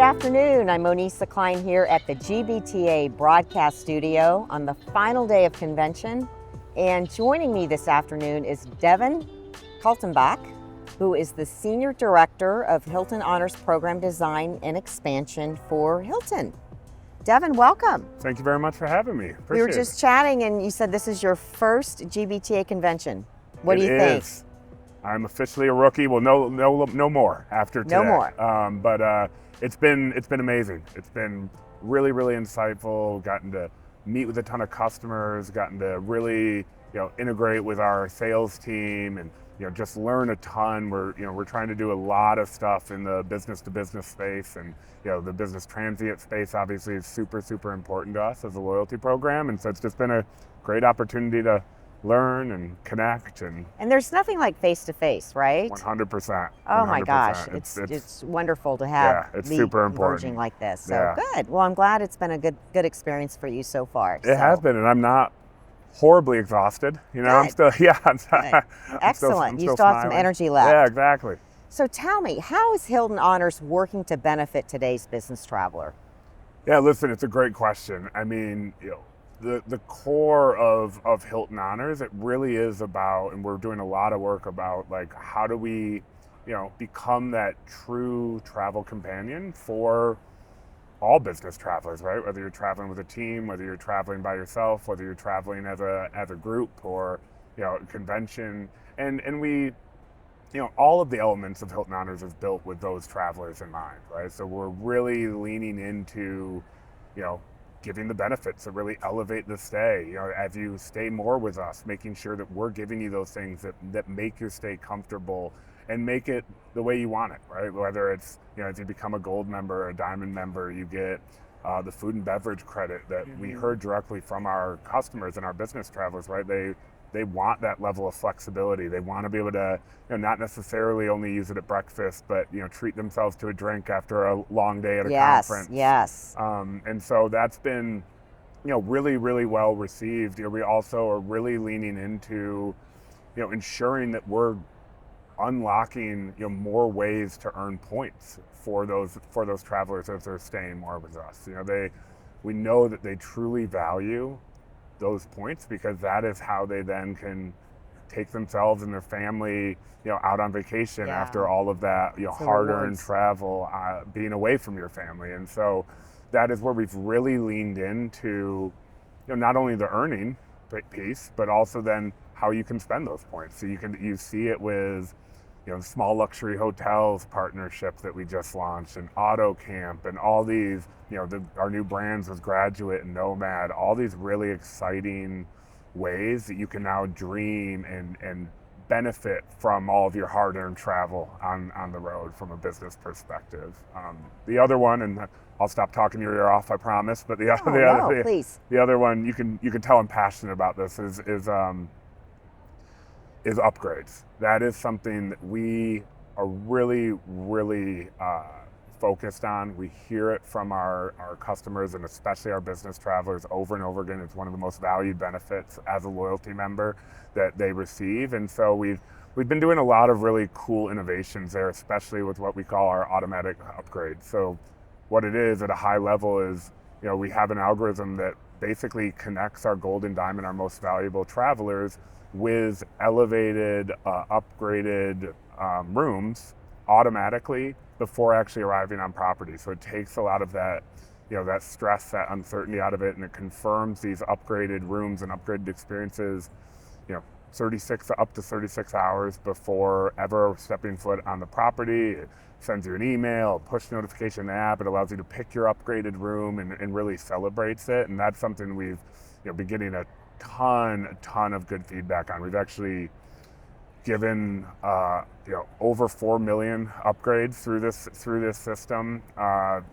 Good afternoon. I'm Monisa Klein here at the GBTA broadcast studio on the final day of convention. And joining me this afternoon is Devin Kaltenbach, who is the Senior Director of Hilton Honors Program Design and Expansion for Hilton. Devin, welcome. Thank you very much for having me. Appreciate We were just chatting and you said this is your first GBTA convention. What do you think? I'm officially a rookie. Well, no more after today. No more. But it's been amazing. It's been really insightful. Gotten to meet with a ton of customers. Gotten to really integrate with our sales team and just learn a ton. We're trying to do a lot of stuff in the business to business space, and the business transient space obviously is super important to us as a loyalty program. And so it's just been a great opportunity to learn and connect. And there's nothing like face-to-face, right? 100%. Oh my gosh, it's wonderful to have it's super important. Converging like this. So good. Well, I'm glad it's been a good experience for you so far. It has been, and I'm not horribly exhausted. I'm still, Excellent. You still have some energy left. Yeah, exactly. So tell me, how is Hilton Honors working to benefit today's business traveler? Yeah, listen, it's a great question. I mean, the core of Hilton Honors, it really is about, and we're doing a lot of work about, like, how do we, become that true travel companion for all business travelers, right? Whether you're traveling with a team, whether you're traveling by yourself, whether you're traveling as a group or, a convention. And we, all of the elements of Hilton Honors is built with those travelers in mind, right? So we're really leaning into, giving the benefits that really elevate the stay. As you stay more with us, making sure that we're giving you those things that make your stay comfortable and make it the way you want it, right? Whether it's, as you become a gold member or a diamond member, you get the food and beverage credit that we heard directly from our customers and our business travelers, right? They want that level of flexibility. They want to be able to, not necessarily only use it at breakfast, but, treat themselves to a drink after a long day at a conference. Yes. And so that's been, really well received. We also are really leaning into, ensuring that we're unlocking, more ways to earn points for those travelers as they're staying more with us. We know that they truly value those points, because that is how they then can take themselves and their family, out on vacation after all of that, hard-earned travel, being away from your family. And so that is where we've really leaned into, not only the earning piece, but also then how you can spend those points. So you see it with, small luxury hotels partnership that we just launched, and Auto Camp, and all these, our new brands with Graduate and Nomad, all these really exciting ways that you can now dream and benefit from all of your hard-earned travel on the road from a business perspective. The other one, and I'll stop talking your ear off, I promise, but the other one, you can tell I'm passionate about this, is upgrades. That is something that we are really focused on. We hear it from our customers, and especially our business travelers, over and over again. It's one of the most valued benefits as a loyalty member that they receive. And so we've been doing a lot of really cool innovations there, especially with what we call our automatic upgrades. So what it is at a high level is, we have an algorithm that basically connects our gold and diamond, our most valuable travelers, with elevated, upgraded rooms automatically before actually arriving on property. So it takes a lot of that, that stress, that uncertainty out of it, and it confirms these upgraded rooms and upgraded experiences, 36 up to 36 hours before ever stepping foot on the property. It sends you an email, push notification in the app. It allows you to pick your upgraded room and really celebrates it. And that's something we've been getting a ton of good feedback on. We've actually given over 4 million upgrades through this system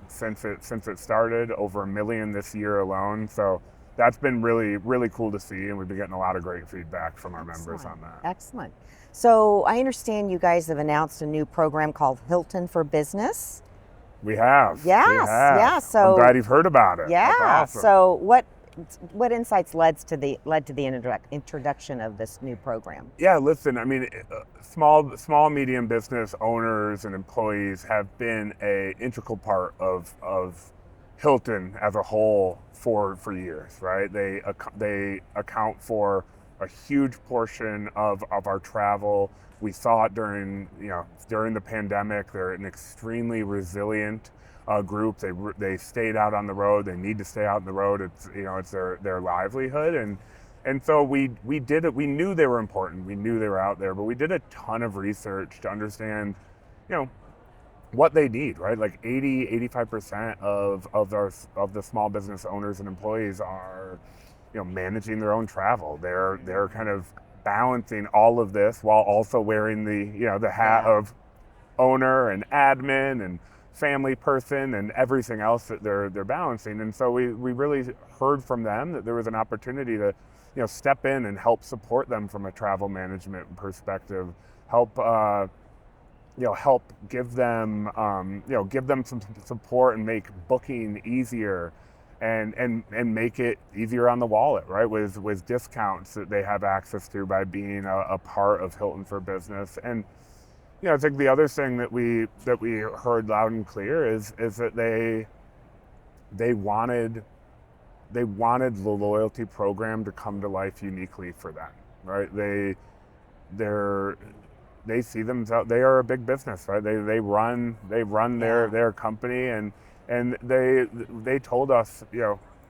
since it started, over 1 million this year alone. So that's been really cool to see, and we've been getting a lot of great feedback from our members on that. Excellent. So I understand you guys have announced a new program called Hilton for Business. We have. Yes. We have. Yeah. So I'm glad you've heard about it. Yeah. That's awesome. So what insights led to the introduction of this new program? Yeah, listen, I mean, small, medium business owners and employees have been a integral part of Hilton as a whole for years, right? They account for a huge portion of our travel. We saw it during the pandemic. They're an extremely resilient group. They stayed out on the road. They need to stay out on the road. It's their livelihood, and so we did it. We knew they were important. We knew they were out there, but we did a ton of research to understand, what they need, right? Like 85% of the small business owners and employees are, managing their own travel. They're kind of balancing all of this while also wearing the hat of owner and admin and family person and everything else that they're balancing. And so we really heard from them that there was an opportunity to step in and help support them from a travel management perspective, help give them some support and make booking easier and make it easier on the wallet, right? With discounts that they have access to by being a part of Hilton for Business. And I think the other thing that we heard loud and clear is that they wanted the loyalty program to come to life uniquely for them, right? They see themselves, they are a big business, right? They run their company, and they told us,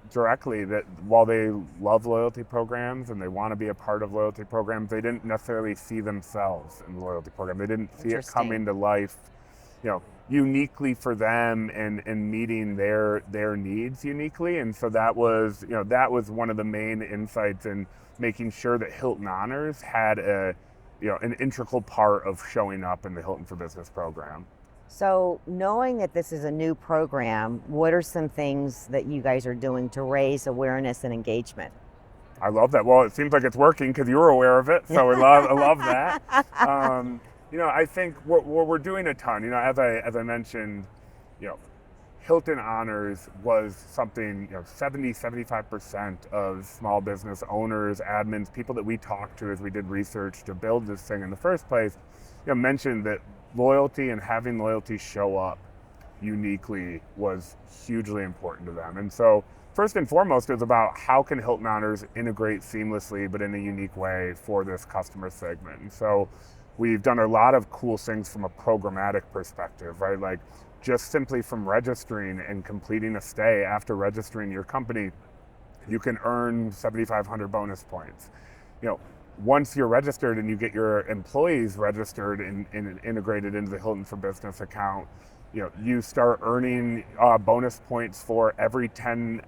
directly that while they love loyalty programs and they want to be a part of loyalty programs, they didn't necessarily see themselves in the loyalty program. They didn't see it coming to life, uniquely for them and meeting their needs uniquely. And so that was one of the main insights in making sure that Hilton Honors had an integral part of showing up in the Hilton for Business program. So knowing that this is a new program, what are some things that you guys are doing to raise awareness and engagement? I love that. Well, it seems like it's working because you were aware of it, so I love that. I think we're doing a ton. As I mentioned, Hilton Honors was something, 75% of small business owners, admins, people that we talked to as we did research to build this thing in the first place, mentioned that loyalty and having loyalty show up uniquely was hugely important to them. And so first and foremost, it's about how can Hilton Honors integrate seamlessly but in a unique way for this customer segment. And so we've done a lot of cool things from a programmatic perspective, right? Like just simply from registering and completing a stay after registering your company, you can earn 7,500 bonus points. Once you're registered and you get your employees registered and integrated into the Hilton for Business account, you start earning bonus points for every 10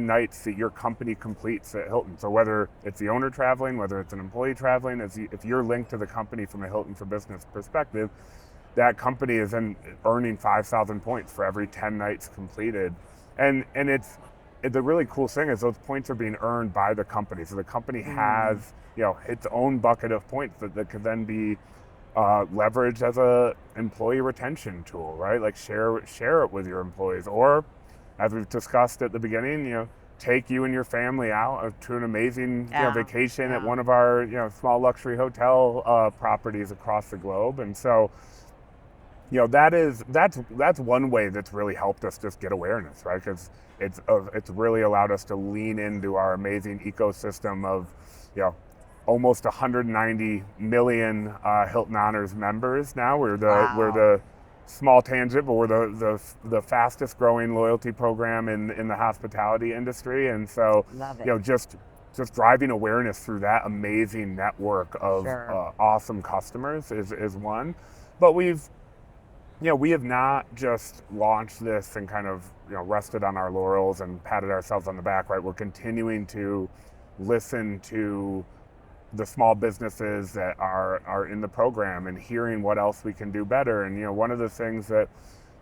nights that your company completes at Hilton. So whether it's the owner traveling, whether it's an employee traveling, if you're linked to the company from a Hilton for Business perspective, that company is then earning 5,000 points for every 10 nights completed. And it's the really cool thing is those points are being earned by the company. So the company has its own bucket of points that could then be leveraged as a employee retention tool, right? Like share it with your employees, or as we've discussed at the beginning, take you and your family out to an amazing vacation at one of our small luxury hotel properties across the globe. And so that's one way that's really helped us just get awareness, right? Because it's really allowed us to lean into our amazing ecosystem of almost 190 million Hilton Honors members now. We're the small tangent, but we're the fastest growing loyalty program in the hospitality industry. And so just driving awareness through that amazing network of awesome customers is one. But we have not just launched this and kind of rested on our laurels and patted ourselves on the back, right? We're continuing to listen to the small businesses that are in the program and hearing what else we can do better. And one of the things that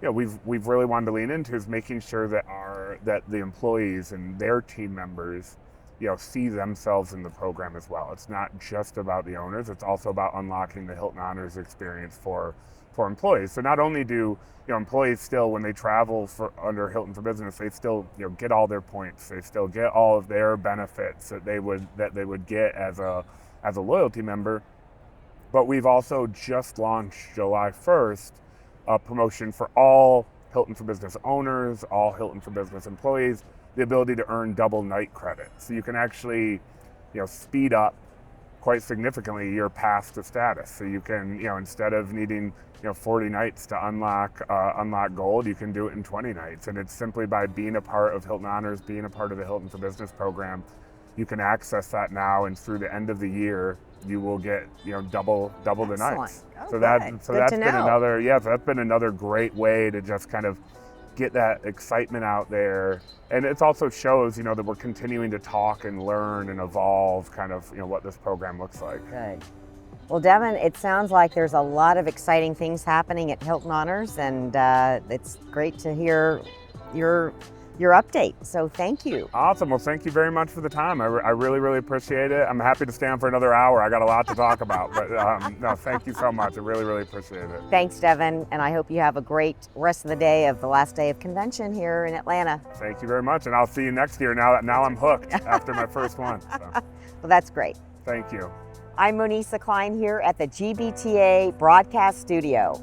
we've really wanted to lean into is making sure that the employees and their team members see themselves in the program as well. It's not just about the owners, it's also about unlocking the Hilton Honors experience for employees. So not only do employees still, when they travel under Hilton for Business, they still get all their points, they still get all of their benefits that they would get as a loyalty member. But we've also just launched July 1st a promotion for all Hilton for Business owners, all Hilton for Business employees, the ability to earn double night credit. So you can actually, speed up quite significantly your path to status. So you can, instead of needing, 40 nights to unlock gold, you can do it in 20 nights. And it's simply by being a part of Hilton Honors, being a part of the Hilton for Business program, you can access that now, and through the end of the year, you will get, double the nights. Oh, so good. that's been another great way to just kind of get that excitement out there. And it also shows, that we're continuing to talk and learn and evolve kind of, what this program looks like. Good. Well, Devin, it sounds like there's a lot of exciting things happening at Hilton Honors, and it's great to hear your update. So thank you. Awesome. Well, thank you very much for the time. I really, really appreciate it. I'm happy to stay on for another hour. I got a lot to talk about, but no, thank you so much. I really, really appreciate it. Thanks, Devin, and I hope you have a great rest of the day of the last day of convention here in Atlanta. Thank you very much, and I'll see you next year. Now I'm hooked after my first one. So. Well, that's great. Thank you. I'm Monisa Klein here at the GBTA Broadcast Studio.